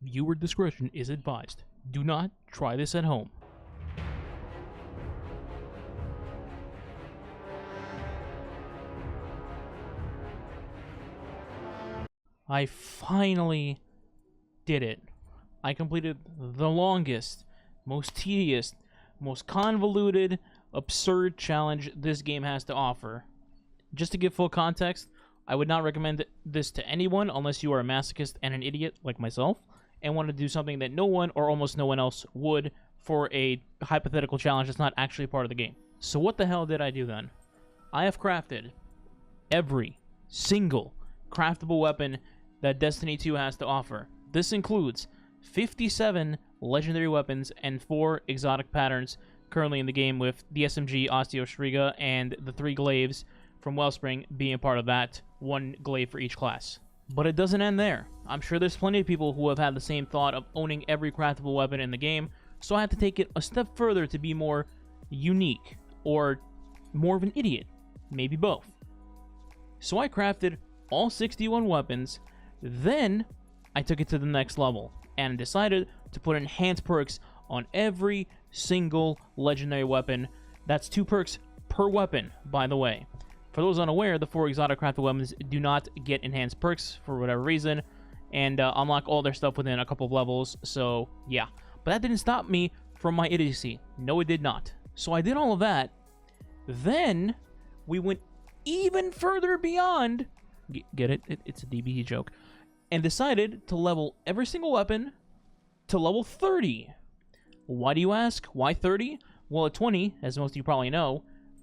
Viewer discretion is advised. Do not try this at home. I finally did it. I completed the longest, most tedious, most convoluted, absurd challenge this game has to offer. Just to give full context, I would not recommend this to anyone unless you are a masochist and an idiot like myself and want to do something that no one or almost no one else would for a hypothetical challenge that's not actually part of the game. So what the hell did I do then? I have crafted every single craftable weapon that Destiny 2 has to offer. This includes 57 legendary weapons and 4 exotic patterns currently in the game, with the SMG Osteo and the 3 glaives from Wellspring being a part of that, 1 glaive for each class. But it doesn't end there. I'm sure there's plenty of people who have had the same thought of owning every craftable weapon in the game, so I had to take it a step further to be more unique, or more of an idiot. Maybe both. So I crafted all 61 weapons, then I took it to the next level, and decided to put enhanced perks on every single legendary weapon. That's 2 perks per weapon, by the way. For those unaware, the 4 exotic crafted weapons do not get enhanced perks for whatever reason, and unlock all their stuff within a couple of levels, so yeah. But that didn't stop me from my idiocy. No, it did not. So I did all of that. Then we went even further beyond, get it? It's a DBE joke, and decided to level every single weapon to level 30. Why do you ask? Why 30? Well, at 20, as most of you probably know,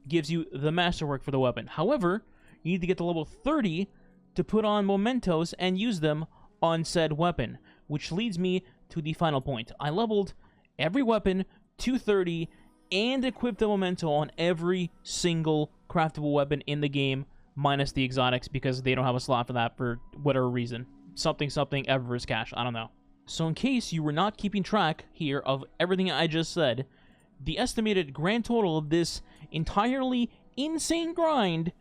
gives you the masterwork for the weapon. However, you need to get to level 30 to put on mementos and use them on said weapon, which leads me to the final point. I leveled every weapon to 30 and equipped the memento on every single craftable weapon in the game, minus the exotics, because they don't have a slot for that for whatever reason. Something Everest cash, I don't know. So in case you were not keeping track here of everything I just said, the estimated grand total of this entirely insane grind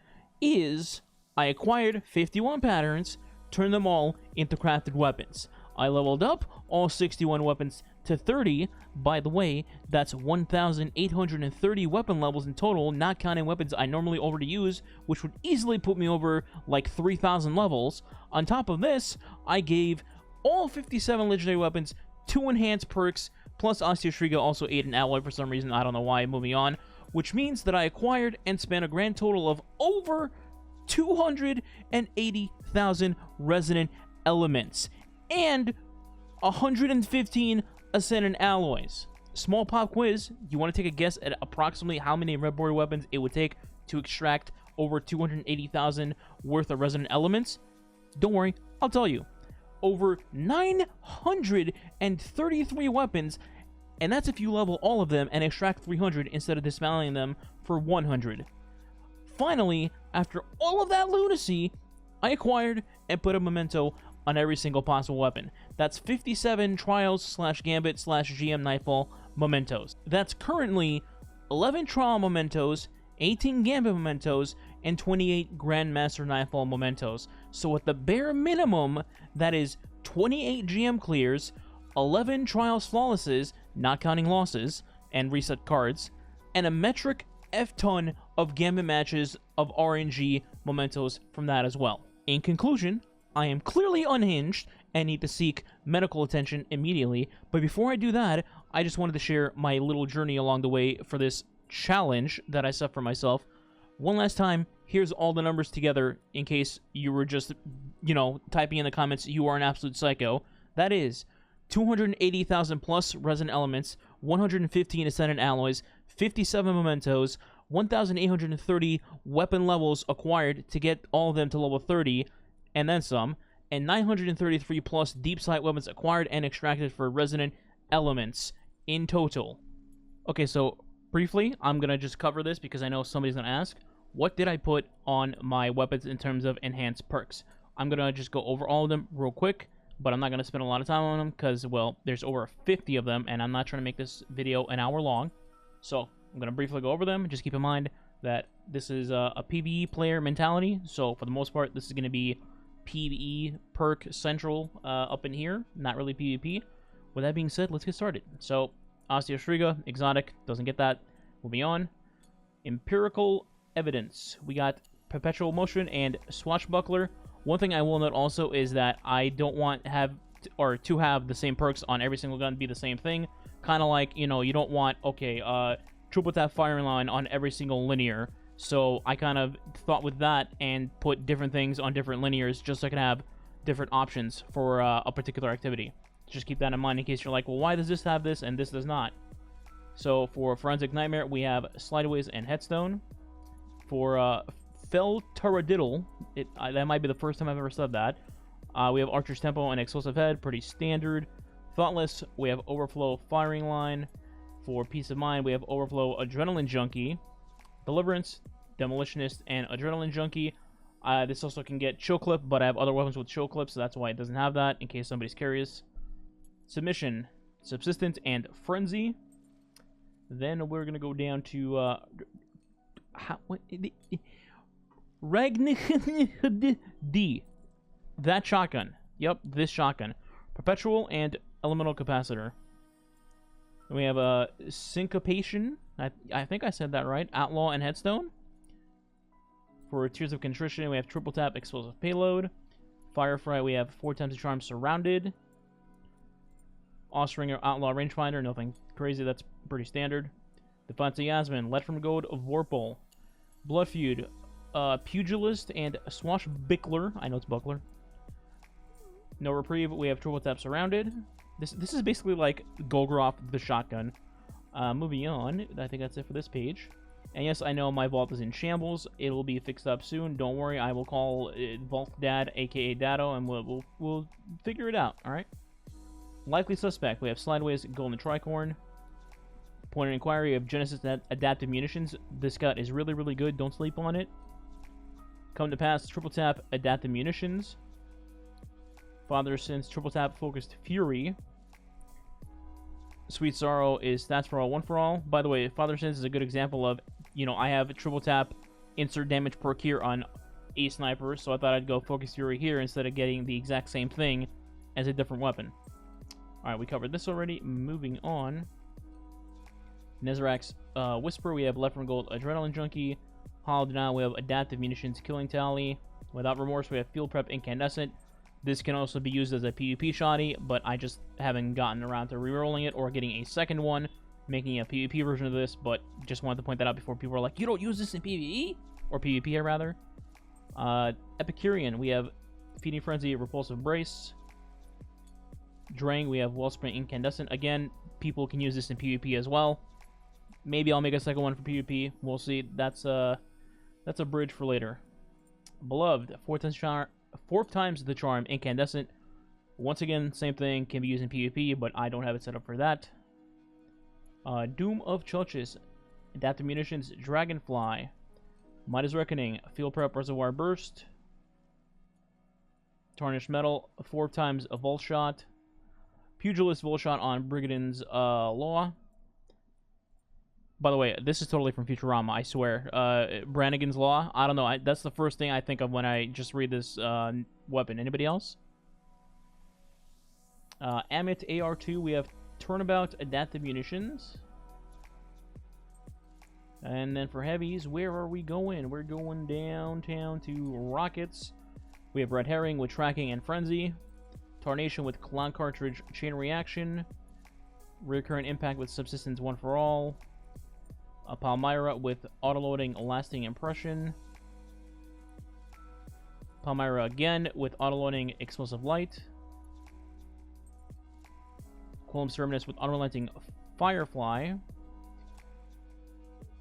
is I acquired 51 patterns, turned them all into crafted weapons. I leveled up all 61 weapons to 30. By the way, that's 1,830 weapon levels in total, not counting weapons I normally already use, which would easily put me over like 3,000 levels. On top of this, I gave all 57 legendary weapons 2 enhanced perks, plus Osteo also ate an alloy for some reason, I don't know why. Moving on, which means that I acquired and spent a grand total of over 280,000 resonant elements and 115 ascendant alloys. Small pop quiz, you want to take a guess at approximately how many red border weapons it would take to extract over 280,000 worth of resonant elements? Don't worry, I'll tell you. Over 933 weapons, and that's if you level all of them and extract 300 instead of dismantling them for 100. Finally, after all of that lunacy, I acquired and put a memento on every single possible weapon. That's 57 Trials/Gambit/GM Nightfall mementos. That's currently 11 Trial mementos, 18 Gambit mementos, and 28 Grandmaster Nightfall mementos. So at the bare minimum, that is 28 GM clears, 11 Trials flawlesses, not counting losses and reset cards, and a metric F-ton of Gambit matches of RNG mementos from that as well. In conclusion, I am clearly unhinged and need to seek medical attention immediately, but before I do that, I just wanted to share my little journey along the way for this challenge that I set for myself. One last time, here's all the numbers together in case you were just, typing in the comments, you are an absolute psycho. That is 280,000 plus resin elements, 115 ascendant alloys, 57 mementos, 1,830 weapon levels acquired to get all of them to level 30, and then some, and 933 plus deep sight weapons acquired and extracted for resonant elements in total. Okay, so briefly, I'm going to just cover this because I know somebody's going to ask, what did I put on my weapons in terms of enhanced perks? I'm going to just go over all of them real quick, but I'm not going to spend a lot of time on them because, well, there's over 50 of them, and I'm not trying to make this video an hour long. So I'm going to briefly go over them. Just keep in mind that this is a PvE player mentality, so for the most part, this is going to be PvE perk central up in here, not really PvP. With that being said, let's get started. So, Osteostriga, exotic, doesn't get that. Moving on. Empirical evidence. We got Perpetual Motion and Swashbuckler. One thing I will note also is that I don't want to have the same perks on every single gun be the same thing. Kind of like, you know, you don't want, okay, triple tap firing line on every single linear. So I kind of thought with that and put different things on different linears just so I can have different options for a particular activity. Just keep that in mind in case you're like, well, why does this have this and this does not? So for Forensic Nightmare, we have Slideaways and Headstone. For Feltaradiddle, that might be the first time I've ever said that. We have Archer's Tempo and Explosive Head, pretty standard. Thoughtless, we have Overflow Firing Line. For Peace of Mind, we have Overflow Adrenaline Junkie. Deliverance, Demolitionist, and Adrenaline Junkie. This also can get Chill Clip, but I have other weapons with Chill Clip, so that's why it doesn't have that, in case somebody's curious. Submission, Subsistent, and Frenzy. Then we're going to go down to... D. That shotgun. Yep, this shotgun. Perpetual and Elemental Capacitor. We have a Syncopation. I think I said that right. Outlaw and Headstone. For Tears of Contrition, we have Triple Tap Explosive Payload. Firefly, we have 4 times the Charm Surrounded. Ostringer Outlaw Rangefinder, nothing crazy, that's pretty standard. Defiance of Yasmin, Let From Gold of Vorpal. Blood Feud, Pugilist and Swashbuckler. I know it's Buckler. No Reprieve, we have Triple Tap Surrounded. This is basically like Golgroth the shotgun. Moving on, I think that's it for this page. And yes, I know my vault is in shambles. It will be fixed up soon. Don't worry, I will call Vault Dad, aka Dado, and we'll figure it out. All right. Likely Suspect. We have Slideways, Golden Tricorn. Point of Inquiry. We have Genesis Adaptive Munitions. This cut is really, really good. Don't sleep on it. Come to Pass. Triple Tap Adaptive Munitions. Father of Sins. Triple Tap Focused Fury. Sweet Sorrow is Stats for All, One for All. By the way, Father of Sins is a good example of, you know, I have Triple Tap Insert Damage perk here on a sniper, so I thought I'd go Focus Fury here instead of getting the exact same thing as a different weapon. Alright, we covered this already. Moving on. Nezarac's Whisper, we have Left From Gold Adrenaline Junkie. Hollow Denial, we have Adaptive Munitions Killing Tally. Without Remorse, we have Field Prep Incandescent. This can also be used as a PvP shoddy, but I just haven't gotten around to rerolling it or getting a second one, making a PvP version of this, but just wanted to point that out before people are like, you don't use this in PvE? Or PvP, rather. Epicurean, we have Feeding Frenzy, Repulsive Brace. Drang, we have Wellspring Incandescent. Again, people can use this in PvP as well. Maybe I'll make a second one for PvP. We'll see. That's a bridge for later. Beloved, 4 times the Charm Incandescent. Once again, same thing, can be used in PvP, but I don't have it set up for that. Doom of Churches, Adaptive Munitions, Dragonfly. Midas Reckoning, Field Prep Reservoir Burst. Tarnished Metal, 4 times a Volt Shot. Pugilist Volt Shot on Brigadon's Law. By the way, this is totally from Futurama, I swear. Brannigan's Law, I don't know. That's the first thing I think of when I just read this weapon. Anybody else? Amit AR2, we have Turnabout Adaptive Munitions. And then for heavies, where are we going? We're going downtown to Rockets. We have Red Herring with Tracking and Frenzy. Tarnation with Clown Cartridge Chain Reaction. Recurrent Impact with Subsistence One for All. Palmyra with Autoloading Lasting Impression. Palmyra again with Autoloading Explosive Light. Quilum Serminus with Unrelenting Firefly.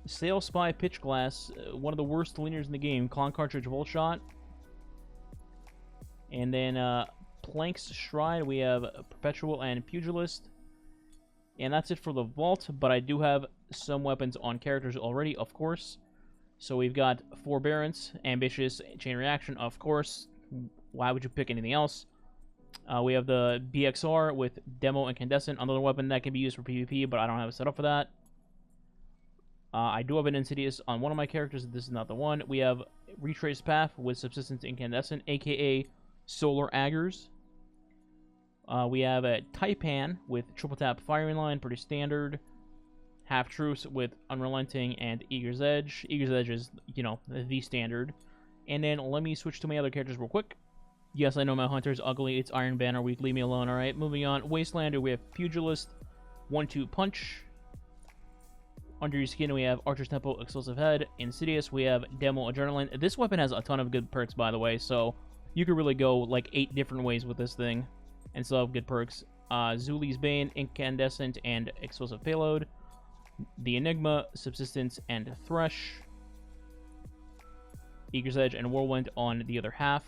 Sail Spy Pitch Glass, one of the worst linears in the game. Clown Cartridge Volt Shot. And then Plank's Stride, we have Perpetual and Pugilist. And that's it for the vault, but I do have some weapons on characters already, of course. So we've got Forbearance, Ambitious, Chain Reaction, of course. Why would you pick anything else? We have the BXR with Demo Incandescent, another weapon that can be used for PvP, but I don't have it set up for that. I do have an Insidious on one of my characters. This is not the one. We have Retrace Path with Subsistence Incandescent, aka Solar Aggers. We have a Taipan with triple tap firing line, pretty standard. Half Truce with Unrelenting and Eager's Edge. Eager's Edge is, you know, the standard. And then let me switch to my other characters real quick. Yes, I know my Hunter's ugly. It's Iron Banner weak. Leave me alone, alright? Moving on. Wastelander, we have Pugilist. 1-2 Punch. Under Your Skin, we have Archer's Tempo, Explosive Head. Insidious, we have Demo Adrenaline. This weapon has a ton of good perks, by the way, so you could really go like 8 different ways with this thing and still have good perks. Zuli's Bane, Incandescent, and Explosive Payload. The Enigma, Subsistence, and Thresh. Eager's Edge and Whirlwind on the other half.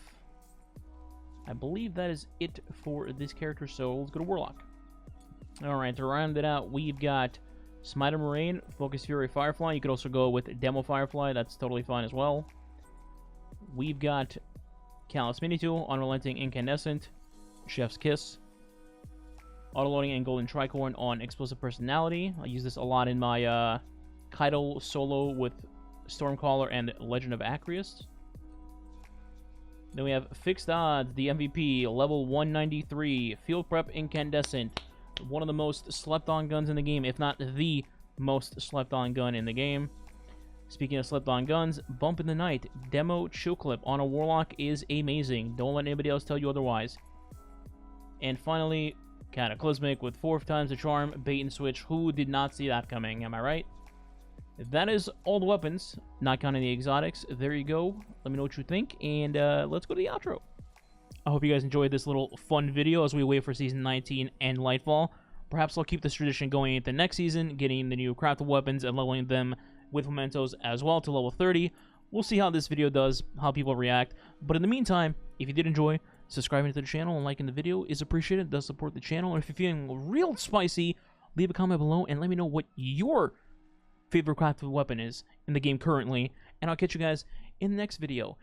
I believe that is it for this character, so let's go to Warlock. Alright, to round it out, we've got Smiter Moraine, Focus Fury Firefly. You could also go with Demo Firefly, that's totally fine as well. We've got Callous Mini Tool, Unrelenting Incandescent, Chef's Kiss, Autoloading and Golden Tricorn on Explosive Personality. I use this a lot in my Kaido solo with Stormcaller and Legend of Acreus. Then we have Fixed Odds, the MVP, level 193, Field Prep Incandescent. One of the most slept-on guns in the game, if not the most slept-on gun in the game. Speaking of slept-on guns, Bump in the Night, Demo Chill Clip on a Warlock is amazing. Don't let anybody else tell you otherwise. And finally, Cataclysmic with 4 times the charm, Bait and Switch. Who did not see that coming, am I right? That is all the weapons, not counting the exotics. There you go. Let me know what you think, and let's go to the outro. I hope you guys enjoyed this little fun video as we wait for Season 19 and Lightfall. Perhaps I'll keep this tradition going into next season, getting the new crafted weapons and leveling them with mementos as well to level 30. We'll see how this video does, how people react. But in the meantime, if you did enjoy, subscribing to the channel and liking the video is appreciated. It does support the channel. And if you're feeling real spicy, leave a comment below and let me know what your favorite crafted weapon is in the game currently. And I'll catch you guys in the next video.